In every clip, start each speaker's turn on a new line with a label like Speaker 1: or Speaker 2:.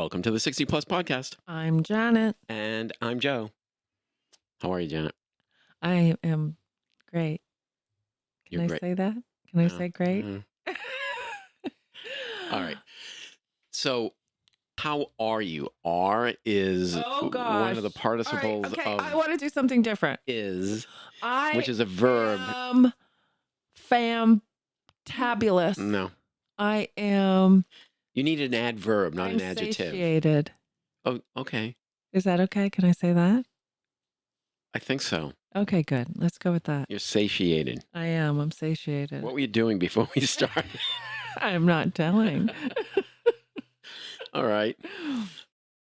Speaker 1: Welcome to the 60 Plus Podcast.
Speaker 2: I'm Janet.
Speaker 1: And I'm Joe. How are you, Janet?
Speaker 2: I am great. Can
Speaker 1: You're
Speaker 2: I
Speaker 1: great.
Speaker 2: say that? Can I
Speaker 1: Uh,
Speaker 2: say great?
Speaker 1: uh, all right. So, how are you? Are is
Speaker 2: Oh
Speaker 1: one of the
Speaker 2: gosh. All right.
Speaker 1: participles
Speaker 2: Okay. I
Speaker 1: of
Speaker 2: want to do something different.
Speaker 1: is,
Speaker 2: I
Speaker 1: which is a verb.
Speaker 2: am fantabulous.
Speaker 1: No.
Speaker 2: I am.
Speaker 1: You need an adverb, not
Speaker 2: I'm
Speaker 1: an adjective.
Speaker 2: satiated.
Speaker 1: Oh, okay.
Speaker 2: Is that okay? Can I say that?
Speaker 1: I think so.
Speaker 2: Okay, good. Let's go with that.
Speaker 1: You're satiated.
Speaker 2: I am. I'm satiated.
Speaker 1: What were you doing before we started?
Speaker 2: I'm not telling.
Speaker 1: All right.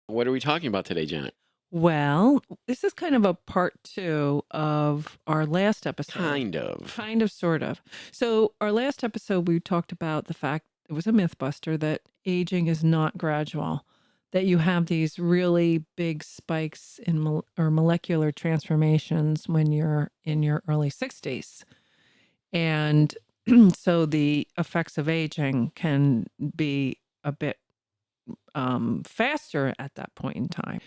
Speaker 1: What are we talking about today, Janet?
Speaker 2: Well, this is kind of a part 2 of our last episode.
Speaker 1: Kind of.
Speaker 2: Kind of, sort of. So our last episode, we talked about the fact, it was a myth buster, that aging is not gradual, that you have these really big spikes in or molecular transformations when you're in your early 60s. And so the effects of aging can be a bit faster at that point in time.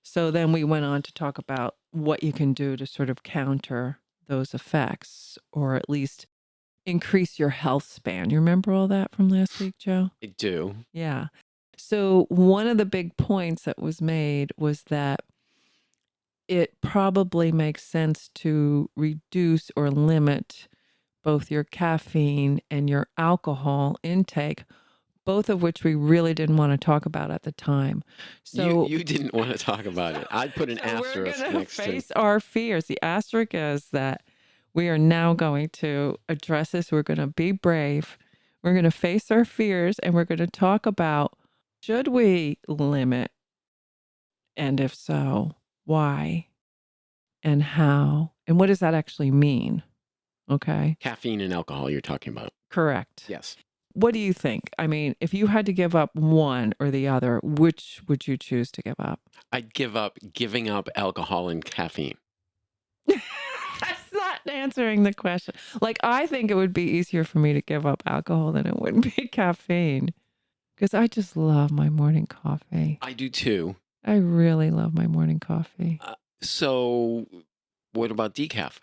Speaker 2: So then we went on to talk about what you can do to sort of counter those effects, or at least increase your health span. You remember all that from last week, Joe?
Speaker 1: I do.
Speaker 2: Yeah. So one of the big points that was made was that it probably makes sense to reduce or limit both your caffeine and your alcohol intake, both of which we really didn't want to talk about at the time. So
Speaker 1: you didn't want to talk about it. I'd put an
Speaker 2: so
Speaker 1: asterisk
Speaker 2: we're going to
Speaker 1: next to.
Speaker 2: face our fears. The asterisk is that we are now going to address this. We're going to be brave. We're going to face our fears, and we're going to talk about, should we limit? And if so, why and how? And what does that actually mean? Okay.
Speaker 1: Caffeine and alcohol you're talking about.
Speaker 2: Correct.
Speaker 1: Yes.
Speaker 2: What do you think? I mean, if you had to give up one or the other, which would you choose to give up?
Speaker 1: I'd give up giving up alcohol and caffeine.
Speaker 2: That's not answering the question. Like, I think it would be easier for me to give up alcohol than it would be caffeine, because I just love my morning coffee.
Speaker 1: I do too.
Speaker 2: I really love my morning coffee.
Speaker 1: So what about decaf?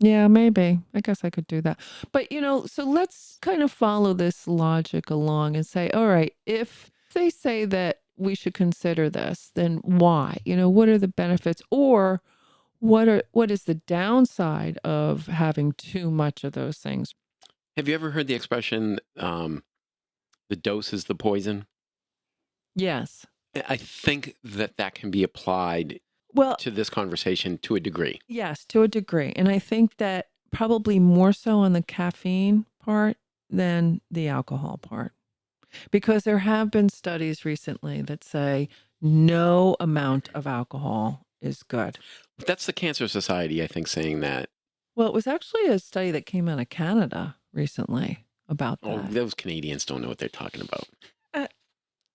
Speaker 2: Yeah, maybe. I guess I could do that. But, so let's kind of follow this logic along and say, all right, if they say that we should consider this, then why? What are the benefits, or what is the downside of having too much of those things?
Speaker 1: Have you ever heard the expression, the dose is the poison?
Speaker 2: Yes.
Speaker 1: I think that can be applied
Speaker 2: Well,
Speaker 1: to this conversation to a degree.
Speaker 2: yes, to a degree. And I think that probably more so on the caffeine part than the alcohol part. Because there have been studies recently that say no amount of alcohol is good.
Speaker 1: That's the Cancer Society, I think, saying that.
Speaker 2: Well, it was actually a study that came out of Canada recently about
Speaker 1: Oh,
Speaker 2: that.
Speaker 1: those Canadians don't know what they're talking about.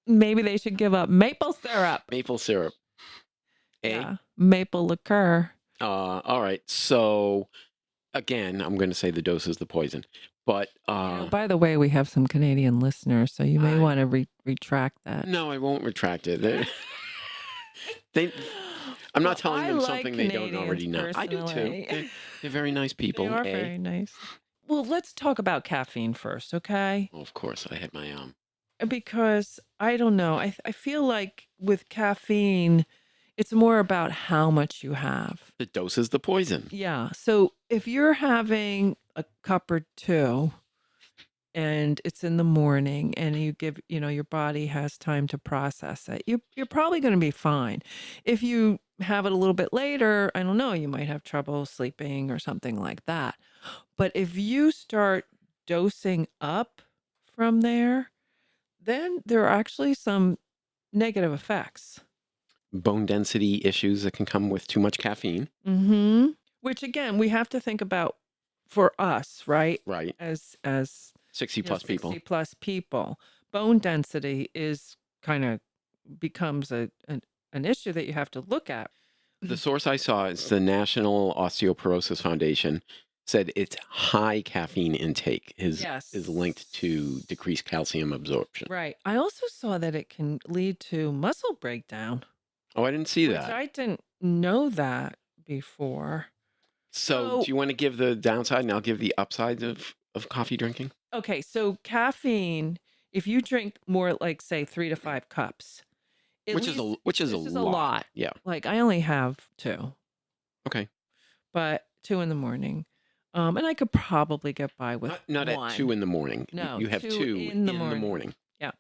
Speaker 2: Maybe they should give up maple syrup.
Speaker 1: Maple syrup.
Speaker 2: Yeah, maple liqueur.
Speaker 1: All right. So, again, I'm going to say the dose is the poison. But
Speaker 2: By the way, we have some Canadian listeners, so you may want to retract that.
Speaker 1: No, I won't retract it. I'm not telling them something they don't already know. I do too. They're very nice people.
Speaker 2: They are very nice. Well, let's talk about caffeine first, okay?
Speaker 1: Well, of course, I had my
Speaker 2: Because I don't know. I feel like with caffeine, it's more about how much you have.
Speaker 1: The dose is the poison.
Speaker 2: Yeah. So if you're having a cup or two and it's in the morning and you give, your body has time to process it, you're probably going to be fine. If you have it a little bit later, I don't know, you might have trouble sleeping or something like that. But if you start dosing up from there, then there are actually some negative effects.
Speaker 1: Bone density issues that can come with too much caffeine.
Speaker 2: Mm-hmm. Which, again, we have to think about for us, right?
Speaker 1: Right.
Speaker 2: As
Speaker 1: 60 plus people.
Speaker 2: 60 plus people. Bone density becomes an issue that you have to look at.
Speaker 1: The source I saw is the National Osteoporosis Foundation said its high caffeine intake is linked to
Speaker 2: Yes.
Speaker 1: decreased calcium absorption.
Speaker 2: Right. I also saw that it can lead to muscle breakdown,
Speaker 1: Oh, I didn't see
Speaker 2: which
Speaker 1: that.
Speaker 2: I didn't know that before.
Speaker 1: So, do
Speaker 2: So,
Speaker 1: you want to give the downside and I'll give the upsides of coffee drinking?
Speaker 2: okay, so caffeine, if you drink more like say 3 to 5 cups, at least
Speaker 1: Which is a
Speaker 2: this is a
Speaker 1: lot.
Speaker 2: lot.
Speaker 1: Yeah.
Speaker 2: Like I only have 2,
Speaker 1: Okay.
Speaker 2: but 2 in the morning. And I could probably get by with
Speaker 1: Not at 2
Speaker 2: 1.
Speaker 1: in the morning.
Speaker 2: No,
Speaker 1: You have
Speaker 2: 2
Speaker 1: 2
Speaker 2: in the
Speaker 1: in the
Speaker 2: morning.
Speaker 1: morning.
Speaker 2: Yeah.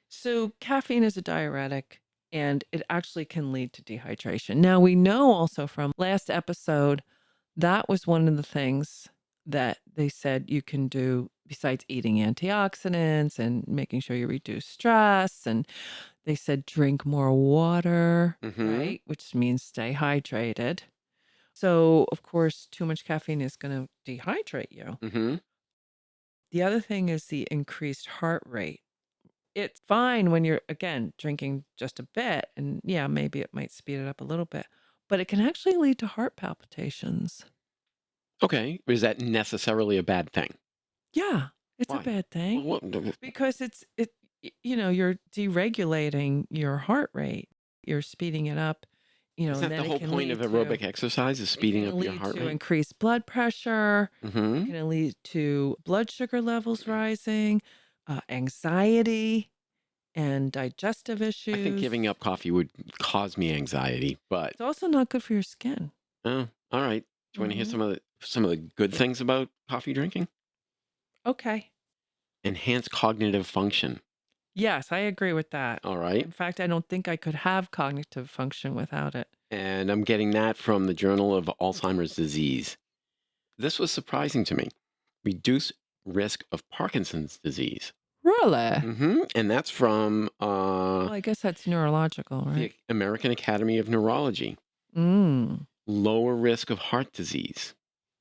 Speaker 2: So caffeine is a diuretic and it actually can lead to dehydration. Now we know also from last episode that was one of the things that they said you can do besides eating antioxidants and making sure you reduce stress. And they said drink more water,
Speaker 1: Mhm.
Speaker 2: right? Which means stay hydrated. So, of course, too much caffeine is going to dehydrate you.
Speaker 1: Mhm.
Speaker 2: The other thing is the increased heart rate. It's fine when you're, again, drinking just a bit. And yeah, maybe it might speed it up a little bit, but it can actually lead to heart palpitations.
Speaker 1: Okay. Is that necessarily a bad thing?
Speaker 2: Yeah, it's a
Speaker 1: Why?
Speaker 2: bad
Speaker 1: Well,
Speaker 2: thing
Speaker 1: what
Speaker 2: because you're deregulating your heart rate. You're speeding it up,
Speaker 1: isn't
Speaker 2: and
Speaker 1: that the
Speaker 2: then it
Speaker 1: whole
Speaker 2: can
Speaker 1: point of
Speaker 2: lead to
Speaker 1: aerobic exercise is
Speaker 2: it
Speaker 1: speeding
Speaker 2: can
Speaker 1: up your
Speaker 2: lead
Speaker 1: heart
Speaker 2: to
Speaker 1: rate?
Speaker 2: increased blood pressure. It
Speaker 1: Mhm.
Speaker 2: can lead to blood sugar levels rising, anxiety, and digestive
Speaker 1: I think
Speaker 2: issues.
Speaker 1: giving up coffee would cause me anxiety, but
Speaker 2: It's also not good for your skin.
Speaker 1: oh, all right. Do you want to hear
Speaker 2: Hmm.
Speaker 1: some of the good things about coffee drinking?
Speaker 2: Okay.
Speaker 1: Enhanced cognitive function.
Speaker 2: Yes, I agree with that.
Speaker 1: All right.
Speaker 2: In fact, I don't think I could have cognitive function without it.
Speaker 1: And I'm getting that from the Journal of Alzheimer's Disease. This was surprising to me. Reduce risk of Parkinson's disease.
Speaker 2: Really?
Speaker 1: And that's from
Speaker 2: Well, I guess that's neurological, right?
Speaker 1: the American Academy of Neurology.
Speaker 2: Mm.
Speaker 1: Lower risk of heart disease.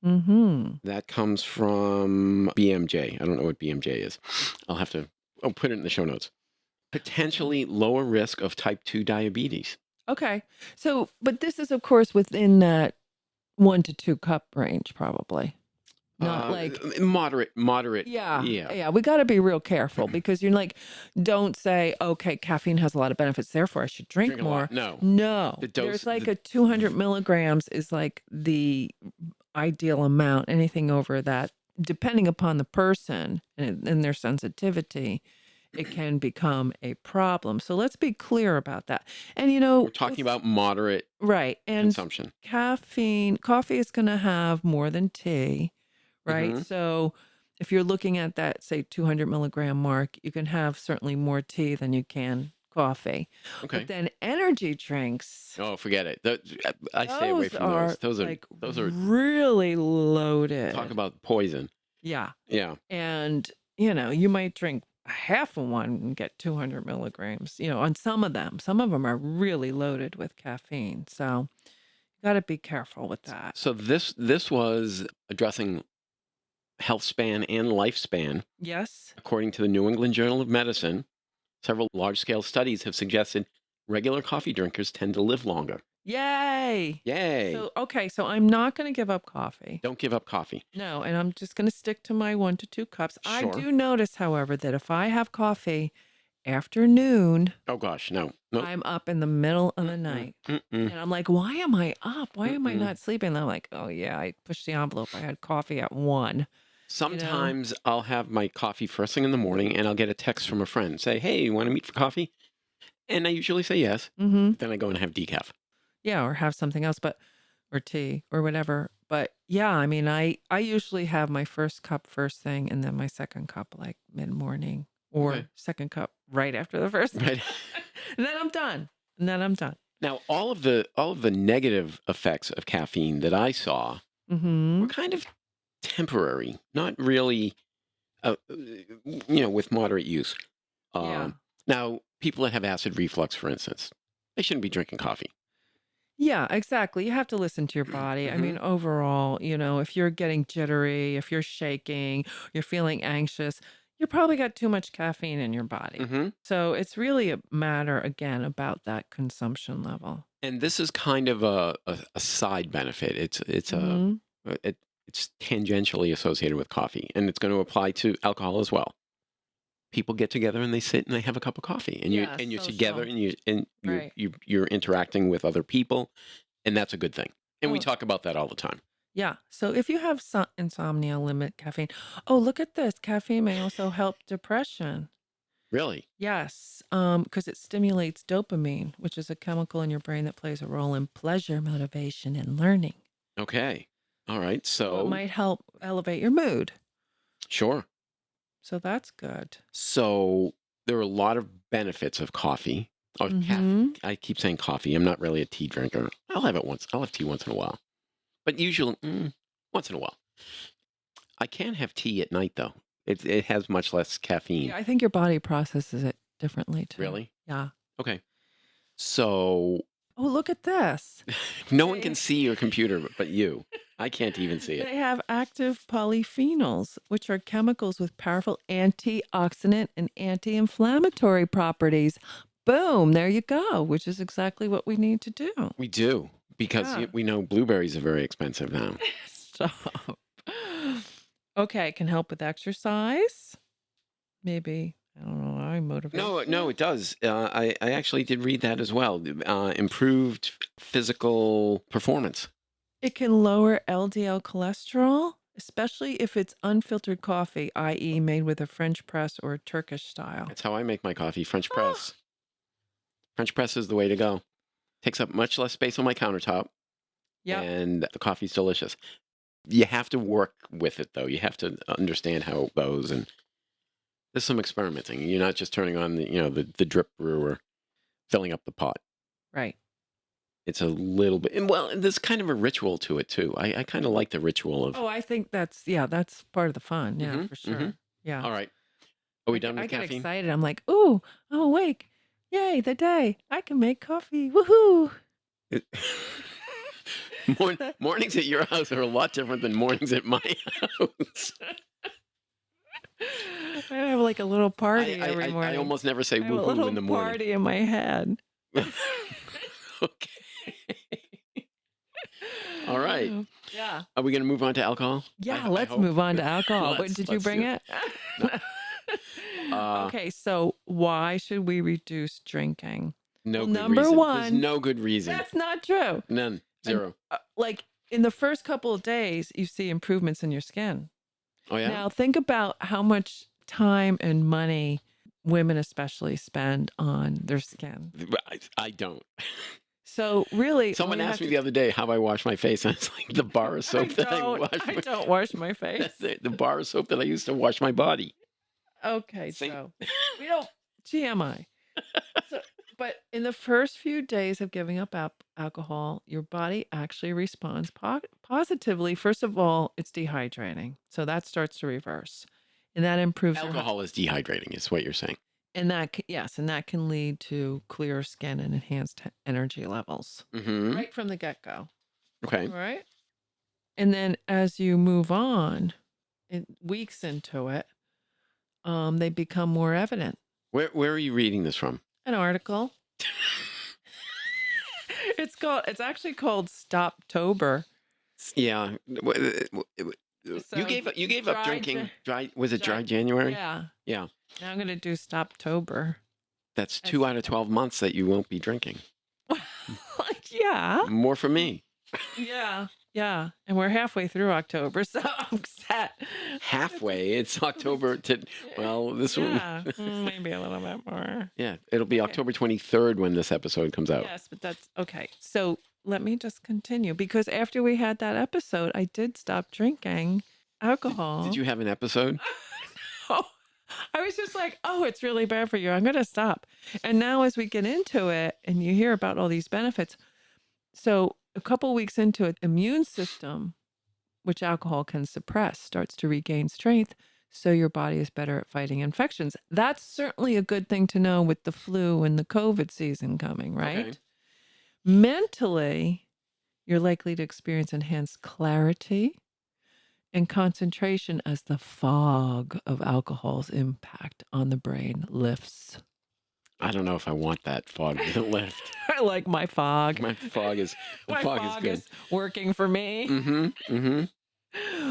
Speaker 2: Mhm.
Speaker 1: That comes from BMJ. I don't know what BMJ is. I'll put it in the show notes.
Speaker 2: Okay.
Speaker 1: Potentially lower risk of type 2 diabetes.
Speaker 2: Okay. So, but this is of course within that 1 to 2 cup range probably. Not
Speaker 1: Uh,
Speaker 2: like
Speaker 1: moderate.
Speaker 2: yeah,
Speaker 1: Yeah.
Speaker 2: yeah, we gotta be real careful because you're like, don't say, okay, caffeine has a lot of benefits, therefore I should drink
Speaker 1: Drink a lot.
Speaker 2: more.
Speaker 1: No. The
Speaker 2: No,
Speaker 1: dose,
Speaker 2: there's like
Speaker 1: the,
Speaker 2: a 200 milligrams is like the ideal amount. Anything over that, depending upon the person and their sensitivity, it can become a problem. So let's be clear about that. And
Speaker 1: we're talking
Speaker 2: with
Speaker 1: about moderate
Speaker 2: right, and
Speaker 1: consumption.
Speaker 2: coffee is going to have more than tea, right?
Speaker 1: Hmm.
Speaker 2: So if you're looking at that, say 200 milligram mark, you can have certainly more tea than you can coffee. But
Speaker 1: Okay.
Speaker 2: then energy drinks,
Speaker 1: Oh, forget it. I stay away
Speaker 2: those
Speaker 1: from those.
Speaker 2: are like
Speaker 1: Those are
Speaker 2: really
Speaker 1: talk
Speaker 2: loaded.
Speaker 1: about poison.
Speaker 2: Yeah.
Speaker 1: Yeah.
Speaker 2: And, you might drink a half of one and get 200 milligrams, on some of them. Some of them are really loaded with caffeine. So you got to be careful with that.
Speaker 1: So this was addressing health span and lifespan.
Speaker 2: Yes.
Speaker 1: According to the New England Journal of Medicine, several large-scale studies have suggested regular coffee drinkers tend to live longer.
Speaker 2: Yay.
Speaker 1: Yay.
Speaker 2: So, okay. So I'm not going to give up coffee.
Speaker 1: Don't give up coffee.
Speaker 2: No. And I'm just going to stick to my 1 to 2 cups. I
Speaker 1: Sure.
Speaker 2: do notice, however, that if I have coffee after noon,
Speaker 1: Oh gosh, no. Nope.
Speaker 2: I'm up in the middle of the
Speaker 1: Mm-mm,
Speaker 2: night.
Speaker 1: mm-mm,
Speaker 2: And I'm like, why am I up? Why am I
Speaker 1: mm-mm.
Speaker 2: not sleeping? And I'm like, oh, yeah, I pushed the envelope. I had coffee at 1, you know?
Speaker 1: Sometimes I'll have my coffee first thing in the morning and I'll get a text from a friend say, "Hey, you want to meet for coffee?" And I usually say yes,
Speaker 2: Hmm.
Speaker 1: but then I go and have decaf.
Speaker 2: Yeah. Or have something else, or tea or whatever. But yeah, I mean, I usually have my first cup first thing and then my second cup like mid morning
Speaker 1: Okay.
Speaker 2: or second cup right after the first.
Speaker 1: Right.
Speaker 2: And then I'm done. And then I'm done.
Speaker 1: Now, all of the negative effects of caffeine that I saw were
Speaker 2: Hmm.
Speaker 1: kind of temporary, not really, with moderate use.
Speaker 2: Yeah.
Speaker 1: Now, people that have acid reflux, for instance, they shouldn't be drinking coffee.
Speaker 2: Yeah, exactly. You have to listen to your body. I
Speaker 1: Hmm.
Speaker 2: mean, overall, if you're getting jittery, if you're shaking, you're feeling anxious, you probably got too much caffeine in your body.
Speaker 1: Hmm.
Speaker 2: So it's really a matter, again, about that consumption level.
Speaker 1: And this is kind of a side benefit.
Speaker 2: Hmm.
Speaker 1: It, it's tangentially associated with coffee, and it's going to apply to alcohol as well. People get together and they sit and they have a cup of coffee, and
Speaker 2: Yeah,
Speaker 1: you're together,
Speaker 2: social.
Speaker 1: and
Speaker 2: Right.
Speaker 1: you're interacting with other people, and that's a good thing. And we
Speaker 2: Oh,
Speaker 1: talk about that all the time.
Speaker 2: yeah. So if you have insomnia, limit caffeine. Oh, look at this. Caffeine may also help depression.
Speaker 1: Really?
Speaker 2: Yes, because it stimulates dopamine, which is a chemical in your brain that plays a role in pleasure, motivation, and learning.
Speaker 1: Okay. All right.
Speaker 2: So it
Speaker 1: So
Speaker 2: might help elevate your mood.
Speaker 1: sure.
Speaker 2: So that's good.
Speaker 1: So there are a lot of benefits of coffee. Or
Speaker 2: Mm-hmm.
Speaker 1: I keep saying coffee. I'm not really a tea drinker. I'll have it once. I'll have tea once in a while, but usually once in a while. I can have tea at night though. It has much less caffeine.
Speaker 2: Yeah, I think your body processes it differently too.
Speaker 1: Really?
Speaker 2: Yeah.
Speaker 1: Okay. So
Speaker 2: Oh, look at this.
Speaker 1: no one can
Speaker 2: They
Speaker 1: see your computer but you. I can't even see it.
Speaker 2: they have active polyphenols, which are chemicals with powerful antioxidant and anti-inflammatory properties. Boom, there you go, which is exactly what we need to do.
Speaker 1: We do because
Speaker 2: Yeah.
Speaker 1: we know blueberries are very expensive now.
Speaker 2: Stop. Okay, it can help with exercise. Maybe, I don't know, I
Speaker 1: No, no,
Speaker 2: motivation.
Speaker 1: it does. I actually did read that as well. Improved physical performance.
Speaker 2: It can lower LDL cholesterol, especially if it's unfiltered coffee, i.e., made with a French press or Turkish style.
Speaker 1: That's how I make my coffee. French
Speaker 2: Oh,
Speaker 1: press. French press is the way to go. Takes up much less space on my countertop,
Speaker 2: yep,
Speaker 1: and the coffee's delicious. You have to work with it though. You have to understand how it goes, and there's some experimenting. You're not just turning on the drip brewer, filling up the pot.
Speaker 2: right.
Speaker 1: It's a little bit, and well, there's kind of a ritual to it too. I kind of like the ritual of.
Speaker 2: Oh, I think that's, yeah, that's part of the fun. Yeah,
Speaker 1: Hmm.
Speaker 2: for
Speaker 1: Hmm.
Speaker 2: sure. Yeah.
Speaker 1: All right, are we done
Speaker 2: I
Speaker 1: with
Speaker 2: get
Speaker 1: caffeine?
Speaker 2: excited. I'm like, ooh, I'm awake. Yay, the day. I can make coffee. Woohoo.
Speaker 1: It-
Speaker 2: That-
Speaker 1: Mornings at your house are a lot different than mornings at my house.
Speaker 2: I have like a little party every
Speaker 1: I
Speaker 2: morning.
Speaker 1: almost never say
Speaker 2: I have a
Speaker 1: woohoo in
Speaker 2: little
Speaker 1: the morning.
Speaker 2: party in my head.
Speaker 1: Okay. All right.
Speaker 2: Yeah.
Speaker 1: Are we going to move on to alcohol?
Speaker 2: Yeah,
Speaker 1: I
Speaker 2: let's
Speaker 1: hope.
Speaker 2: move on to alcohol. What, did you
Speaker 1: Let's
Speaker 2: bring
Speaker 1: do
Speaker 2: it?
Speaker 1: No. Uh,
Speaker 2: Okay, so why should we reduce drinking?
Speaker 1: no
Speaker 2: Well,
Speaker 1: good
Speaker 2: number
Speaker 1: reason. There's
Speaker 2: one,
Speaker 1: no good reason.
Speaker 2: that's not true.
Speaker 1: None.
Speaker 2: And,
Speaker 1: Zero.
Speaker 2: like in the first couple of days, you see improvements in your skin.
Speaker 1: Oh yeah.
Speaker 2: Now, think about how much time and money women especially spend on their skin.
Speaker 1: I don't.
Speaker 2: So really, all
Speaker 1: Someone
Speaker 2: you have
Speaker 1: asked me
Speaker 2: to
Speaker 1: the other day how I wash my face, and it's like the bar of soap that I wash.
Speaker 2: I don't wash my face.
Speaker 1: The bar of soap that I used to wash my body.
Speaker 2: Okay,
Speaker 1: Same.
Speaker 2: Joe. We don't TMI. So, but in the first few days of giving up alcohol, your body actually responds positively. First of all, it's dehydrating, so that starts to reverse, and that improves your
Speaker 1: Alcohol is dehydrating, is what you're saying.
Speaker 2: and that yes, and that can lead to clearer skin and enhanced energy levels
Speaker 1: Mm-hmm.
Speaker 2: right from the get go.
Speaker 1: Okay.
Speaker 2: All right, and then as you move on, weeks into it, they become more evident.
Speaker 1: Where are you reading this from?
Speaker 2: An article. It's actually called Stoptober.
Speaker 1: Yeah.
Speaker 2: So
Speaker 1: You gave up
Speaker 2: dry
Speaker 1: drinking. Dry was it
Speaker 2: dry-
Speaker 1: dry January?
Speaker 2: Yeah.
Speaker 1: Yeah.
Speaker 2: Now I'm gonna do Stoptober.
Speaker 1: That's 2 out of 12 months that you won't be drinking.
Speaker 2: Like, yeah.
Speaker 1: More for me.
Speaker 2: Yeah. Yeah. And we're halfway through October, so I'm set.
Speaker 1: Halfway. It's October to well, this one.
Speaker 2: Yeah. Maybe a little bit more.
Speaker 1: Yeah, it'll be
Speaker 2: Okay.
Speaker 1: October 23rd when this episode comes out.
Speaker 2: Yes, but that's okay. So let me just continue because after we had that episode, I did stop drinking alcohol.
Speaker 1: Did you have an episode?
Speaker 2: Oh, I was just like, oh, it's really bad for you. I'm going to stop. And now, as we get into it and you hear about all these benefits, so a couple weeks into it, immune system, which alcohol can suppress, starts to regain strength. So your body is better at fighting infections. That's certainly a good thing to know with the flu and the COVID season coming, right?
Speaker 1: Okay.
Speaker 2: Mentally, you're likely to experience enhanced clarity and concentration as the fog of alcohol's impact on the brain lifts.
Speaker 1: I don't know if I want that fog to lift.
Speaker 2: I like my fog.
Speaker 1: My fog is
Speaker 2: My
Speaker 1: fog
Speaker 2: fog
Speaker 1: is good.
Speaker 2: is working for me.
Speaker 1: Mm-hmm. Mm-hmm.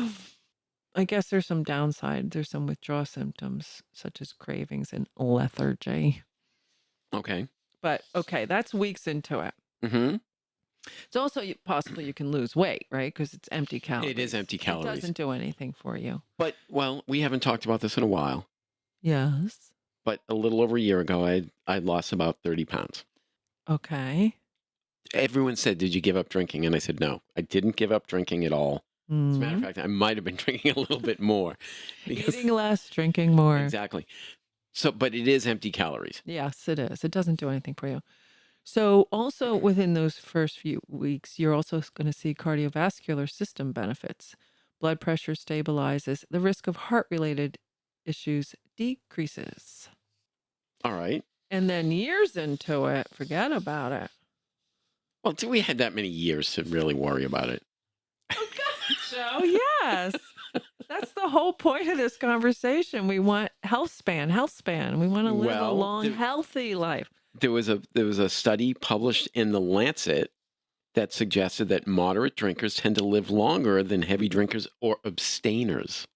Speaker 2: I guess there's some downside. There's some withdrawal symptoms such as cravings and lethargy.
Speaker 1: Okay.
Speaker 2: But okay, that's weeks into it.
Speaker 1: Mm-hmm.
Speaker 2: It's also possible you can lose weight, right? Because it's empty
Speaker 1: It is
Speaker 2: calories.
Speaker 1: empty
Speaker 2: It
Speaker 1: calories.
Speaker 2: doesn't do anything for you.
Speaker 1: But, well, we haven't talked about this in a while.
Speaker 2: Yes.
Speaker 1: But a little over a year ago, I'd lost about 30 pounds.
Speaker 2: Okay.
Speaker 1: Everyone said, "Did you give up drinking?" And I said, "No, I didn't give up drinking at all. As a matter of
Speaker 2: Mm.
Speaker 1: fact, I might have been drinking a little bit more." Because
Speaker 2: Eating less, drinking more.
Speaker 1: exactly. So, but it is empty calories.
Speaker 2: Yes, it is. It doesn't do anything for you. So, also within those first few weeks, you're also going to see cardiovascular system benefits. Blood pressure stabilizes, the risk of heart related issues decreases.
Speaker 1: All right.
Speaker 2: And then years into it, forget about it.
Speaker 1: Well, we had that many years to really worry about it.
Speaker 2: Oh, God, Joe, yes. That's the whole point of this conversation. We want health span. We want to live a
Speaker 1: Well,
Speaker 2: long, healthy life.
Speaker 1: there was a study published in the Lancet that suggested that moderate drinkers tend to live longer than heavy drinkers or abstainers.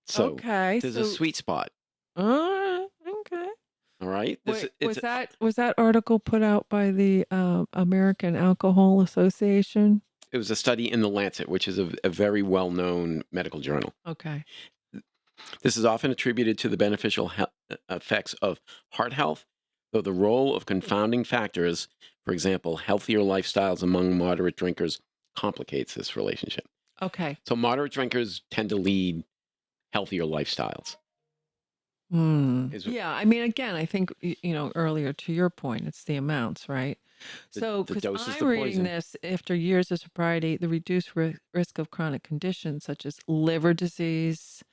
Speaker 1: So
Speaker 2: Okay.
Speaker 1: there's a sweet spot.
Speaker 2: Okay.
Speaker 1: All right.
Speaker 2: Wait, was that article put out by the American Alcohol Association?
Speaker 1: It was a study in the Lancet, which is a very well-known medical journal.
Speaker 2: Okay.
Speaker 1: This is often attributed to the beneficial effects of heart health, though the role of confounding factors, for example, healthier lifestyles among moderate drinkers, complicates this relationship.
Speaker 2: Okay.
Speaker 1: So moderate drinkers tend to lead healthier lifestyles.
Speaker 2: Yeah, I mean, again, I think earlier to your point, it's the amounts, right? So,
Speaker 1: The
Speaker 2: because
Speaker 1: dose is
Speaker 2: I'm
Speaker 1: the
Speaker 2: reading
Speaker 1: poison.
Speaker 2: this after years of sobriety, the reduced risk of chronic conditions such as liver disease,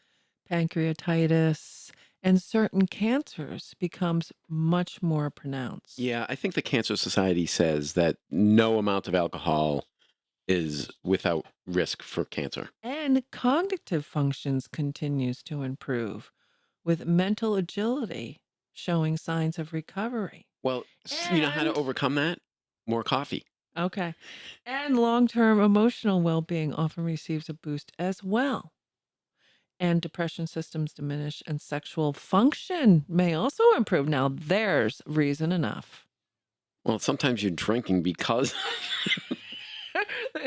Speaker 2: pancreatitis, and certain cancers becomes much more pronounced.
Speaker 1: Yeah, I think the Cancer Society says that no amount of alcohol is without risk for cancer.
Speaker 2: And cognitive functions continues to improve, with mental agility showing signs of recovery.
Speaker 1: Well, you know how to
Speaker 2: And
Speaker 1: overcome that? More coffee.
Speaker 2: okay. And long-term emotional well-being often receives a boost as well. And depression systems diminish and sexual function may also improve. Now there's reason enough.
Speaker 1: Well, sometimes you're drinking because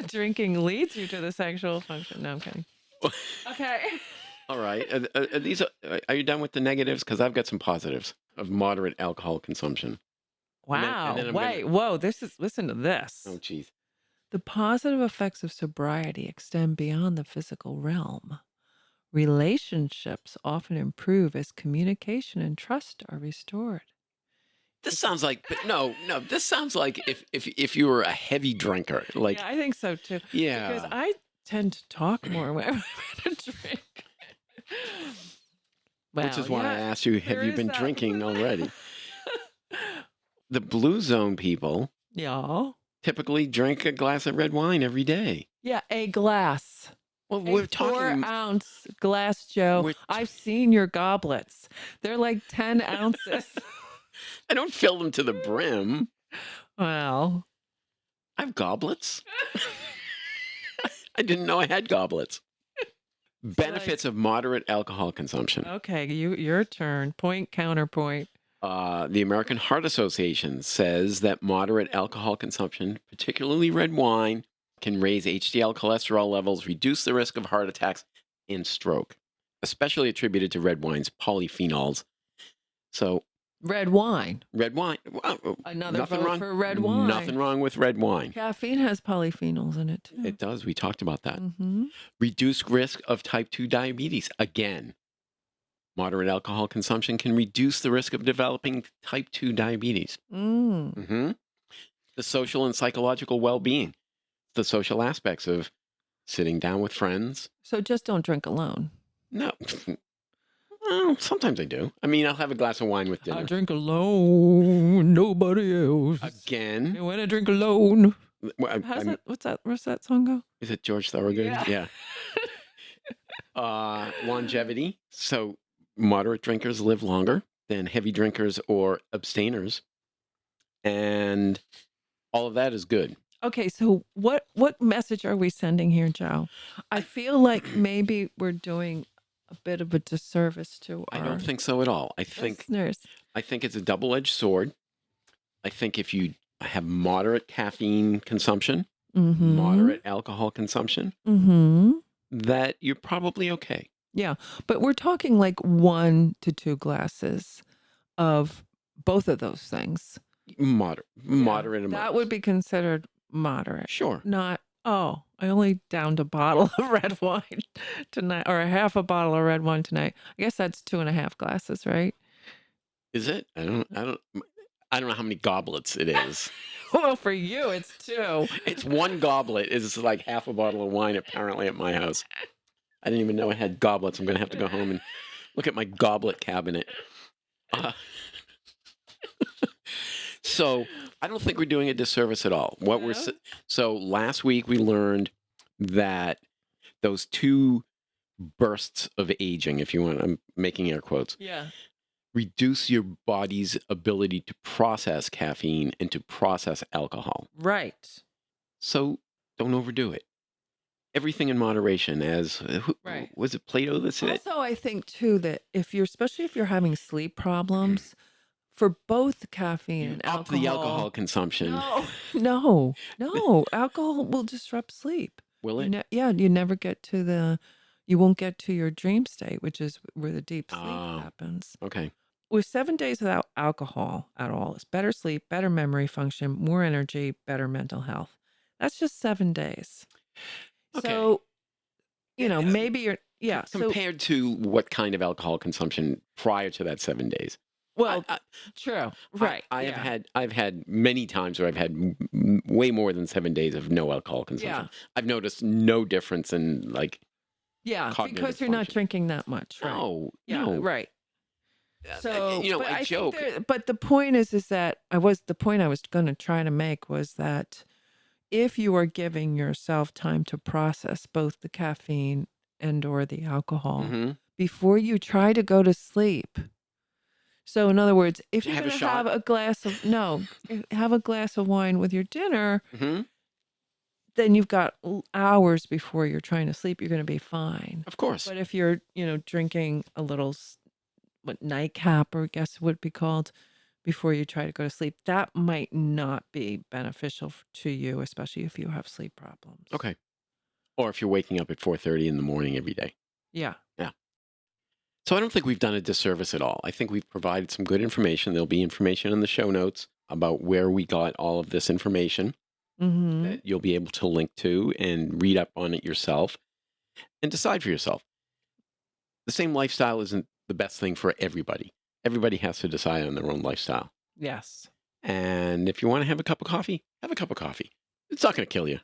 Speaker 2: Drinking leads you to the sexual function. No, I'm kidding. Okay.
Speaker 1: All right. Are you done with the negatives? Because I've got some positives of moderate alcohol consumption.
Speaker 2: Wow.
Speaker 1: then I'm
Speaker 2: Wait, whoa, listen to this.
Speaker 1: Oh, geez.
Speaker 2: The positive effects of sobriety extend beyond the physical realm. Relationships often improve as communication and trust are restored.
Speaker 1: This sounds like no. This sounds like if you were a heavy drinker, like
Speaker 2: Yeah, I think so too. Because
Speaker 1: yeah.
Speaker 2: I tend to talk more when I'm going to drink.
Speaker 1: Which is why I
Speaker 2: yeah,
Speaker 1: asked you, have
Speaker 2: there
Speaker 1: you
Speaker 2: is
Speaker 1: been
Speaker 2: that.
Speaker 1: drinking already? The Blue Zone people
Speaker 2: Yeah.
Speaker 1: typically drink a glass of red wine every day.
Speaker 2: Yeah, a glass.
Speaker 1: Well,
Speaker 2: A
Speaker 1: we're talking.
Speaker 2: 4-ounce glass, Joe.
Speaker 1: We're-
Speaker 2: I've seen your goblets. They're like 10 ounces.
Speaker 1: I don't fill them to the brim.
Speaker 2: Well,
Speaker 1: I have goblets. I didn't know I had goblets. Benefits of moderate alcohol consumption.
Speaker 2: okay, your turn. Point, counterpoint.
Speaker 1: The American Heart Association says that moderate alcohol consumption, particularly red wine, can raise HDL cholesterol levels, reduce the risk of heart attacks and stroke, especially attributed to red wine's polyphenols. So,
Speaker 2: Red wine.
Speaker 1: red wine. Well,
Speaker 2: Another
Speaker 1: nothing
Speaker 2: vote
Speaker 1: wrong
Speaker 2: for red wine.
Speaker 1: Nothing wrong with red wine.
Speaker 2: Caffeine has polyphenols in it too.
Speaker 1: It does. We talked about that.
Speaker 2: Mm-hmm.
Speaker 1: Reduced risk of type 2 diabetes. Again, moderate alcohol consumption can reduce the risk of developing type 2 diabetes. The social and psychological well-being. The social aspects of sitting down with friends.
Speaker 2: So just don't drink alone.
Speaker 1: No. Well, sometimes I do. I mean, I'll have a glass of wine with dinner.
Speaker 2: I drink alone, nobody else.
Speaker 1: Again.
Speaker 2: And when I drink alone.
Speaker 1: Well,
Speaker 2: What's that song go?
Speaker 1: Is it George Thorogood?
Speaker 2: Yeah.
Speaker 1: Longevity. So moderate drinkers live longer than heavy drinkers or abstainers. And all of that is good.
Speaker 2: Okay, so what message are we sending here, Joe? I
Speaker 1: I
Speaker 2: feel like maybe we're doing a bit of a disservice to
Speaker 1: I don't
Speaker 2: our
Speaker 1: think so at all.
Speaker 2: listeners.
Speaker 1: I think it's a double-edged sword. I think if you have moderate caffeine consumption,
Speaker 2: Mm-hmm.
Speaker 1: moderate alcohol consumption,
Speaker 2: Mm-hmm.
Speaker 1: that you're probably okay.
Speaker 2: Yeah, but we're talking like 1 to 2 glasses of both of those things.
Speaker 1: Moderate
Speaker 2: That would
Speaker 1: amounts.
Speaker 2: be considered moderate.
Speaker 1: Sure.
Speaker 2: Not, oh, I only downed a bottle of red wine tonight, or a half a bottle of red wine tonight. I guess that's 2.5 glasses, right?
Speaker 1: Is it? I don't know how many goblets it is.
Speaker 2: Well, for you, it's 2.
Speaker 1: It's one goblet is like half a bottle of wine apparently at my house. I didn't even know I had goblets. I'm going to have to go home and look at my goblet cabinet. Uh, so I don't think we're doing a disservice at all.
Speaker 2: No?
Speaker 1: So last week we learned that those 2 bursts of aging, if you want, I'm making air quotes,
Speaker 2: Yeah.
Speaker 1: reduce your body's ability to process caffeine and to process alcohol.
Speaker 2: Right.
Speaker 1: So don't overdo it. Everything in moderation, as
Speaker 2: Right.
Speaker 1: was it Plato that said it?
Speaker 2: Also, I think too that especially if you're having sleep problems, for both caffeine
Speaker 1: You
Speaker 2: and
Speaker 1: up the alcohol
Speaker 2: alcohol,
Speaker 1: consumption.
Speaker 2: no, alcohol will disrupt sleep.
Speaker 1: Will it?
Speaker 2: You never get to you won't get to your dream state, which is where the deep sleep
Speaker 1: Oh,
Speaker 2: happens.
Speaker 1: okay.
Speaker 2: With 7 days without alcohol at all, it's better sleep, better memory function, more energy, better mental health. That's just 7 days.
Speaker 1: Okay.
Speaker 2: So,
Speaker 1: Yeah,
Speaker 2: maybe you're, so,
Speaker 1: compared to what kind of alcohol consumption prior to that 7 days.
Speaker 2: well,
Speaker 1: I,
Speaker 2: true, right.
Speaker 1: I've had many times where I've had way more than 7 days of no alcohol consumption.
Speaker 2: Yeah.
Speaker 1: I've noticed no difference in like
Speaker 2: Yeah,
Speaker 1: cognitive
Speaker 2: because you're not
Speaker 1: function.
Speaker 2: drinking that much, right?
Speaker 1: No,
Speaker 2: Yeah,
Speaker 1: no.
Speaker 2: right. So,
Speaker 1: You know,
Speaker 2: but
Speaker 1: I
Speaker 2: I
Speaker 1: joke.
Speaker 2: think but the point is that the point I was going to try to make was that if you are giving yourself time to process both the caffeine and or the alcohol
Speaker 1: hmm
Speaker 2: before you try to go to sleep. So in other words, if you're
Speaker 1: Have a
Speaker 2: going to have
Speaker 1: shot.
Speaker 2: a glass of have a glass of wine with your dinner,
Speaker 1: hmm
Speaker 2: then you've got hours before you're trying to sleep, you're going to be fine.
Speaker 1: Of course.
Speaker 2: But if you're, drinking a little what nightcap or guess would be called before you try to go to sleep, that might not be beneficial to you, especially if you have sleep problems.
Speaker 1: Okay. Or if you're waking up at 4:30 in the morning every day.
Speaker 2: Yeah.
Speaker 1: Yeah. So I don't think we've done a disservice at all. I think we've provided some good information. There'll be information in the show notes about where we got all of this information
Speaker 2: Mm-hmm.
Speaker 1: that you'll be able to link to and read up on it yourself and decide for yourself. The same lifestyle isn't the best thing for everybody. Everybody has to decide on their own lifestyle.
Speaker 2: Yes.
Speaker 1: And if you want to have a cup of coffee, have a cup of coffee. It's not going to kill you.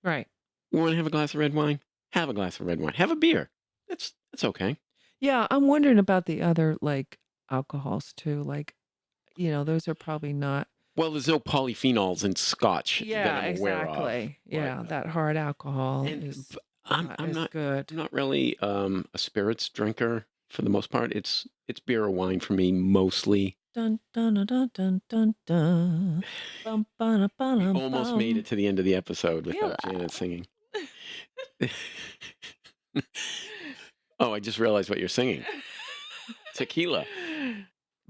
Speaker 2: Right.
Speaker 1: You want to have a glass of red wine? Have a glass of red wine. Have a beer. That's okay.
Speaker 2: Yeah, I'm wondering about the other like alcohols too. Like, those are probably not.
Speaker 1: Well, there's no polyphenols in scotch
Speaker 2: Yeah,
Speaker 1: that I'm aware of.
Speaker 2: exactly. Yeah, that hard alcohol
Speaker 1: And
Speaker 2: is
Speaker 1: I'm
Speaker 2: is
Speaker 1: not
Speaker 2: good.
Speaker 1: I'm not really a spirits drinker for the most part. It's beer or wine for me mostly.
Speaker 2: Dun dun dun dun dun dun dun. Bum, ba, ba,
Speaker 1: We
Speaker 2: dum,
Speaker 1: almost made
Speaker 2: bum.
Speaker 1: it to the end of the episode
Speaker 2: Feel
Speaker 1: without Janet
Speaker 2: that.
Speaker 1: singing. Oh, I just realized what you're singing. Tequila.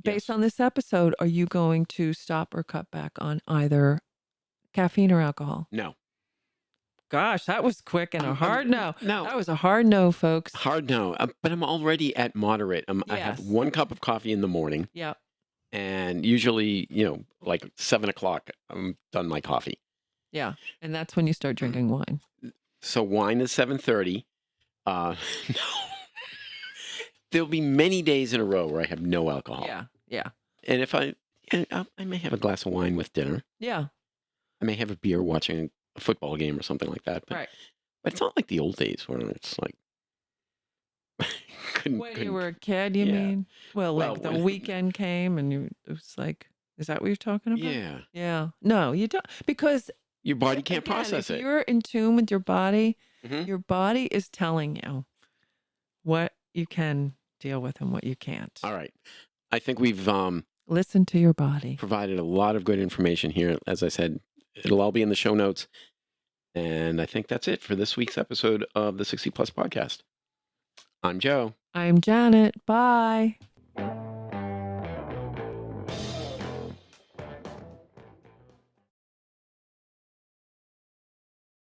Speaker 2: Based
Speaker 1: Yes.
Speaker 2: on this episode, are you going to stop or cut back on either caffeine or alcohol?
Speaker 1: No.
Speaker 2: Gosh, that was quick and a
Speaker 1: I'm-
Speaker 2: hard no.
Speaker 1: No.
Speaker 2: That was a hard no, folks.
Speaker 1: Hard no. But I'm already at moderate. I have
Speaker 2: Yes.
Speaker 1: 1 cup of coffee in the morning.
Speaker 2: Yep.
Speaker 1: And usually, like 7 o'clock, I'm done my coffee.
Speaker 2: Yeah. And that's when you start drinking wine.
Speaker 1: So wine is 7:30. No. There'll be many days in a row where I have no alcohol.
Speaker 2: Yeah. Yeah.
Speaker 1: And if I may have a glass of wine with dinner.
Speaker 2: Yeah.
Speaker 1: I may have a beer watching a football game or something like that. But,
Speaker 2: Right.
Speaker 1: but it's not like the old days where it's like
Speaker 2: When you were a kid, you
Speaker 1: yeah.
Speaker 2: mean? Well,
Speaker 1: Well,
Speaker 2: like the
Speaker 1: when-
Speaker 2: weekend came and it was like, is that what you're talking about?
Speaker 1: Yeah.
Speaker 2: Yeah. No, you don't. Because
Speaker 1: Your body can't
Speaker 2: again,
Speaker 1: process
Speaker 2: if
Speaker 1: it.
Speaker 2: you're in tune with your body,
Speaker 1: Mhm.
Speaker 2: your body is telling you what you can deal with and what you can't.
Speaker 1: All right. I think we've
Speaker 2: Listen to your body.
Speaker 1: provided a lot of good information here. As I said, It'll all be in the show notes. And I think that's it for this week's episode of the 60 Plus podcast. I'm Joe.
Speaker 2: I'm Janet. Bye.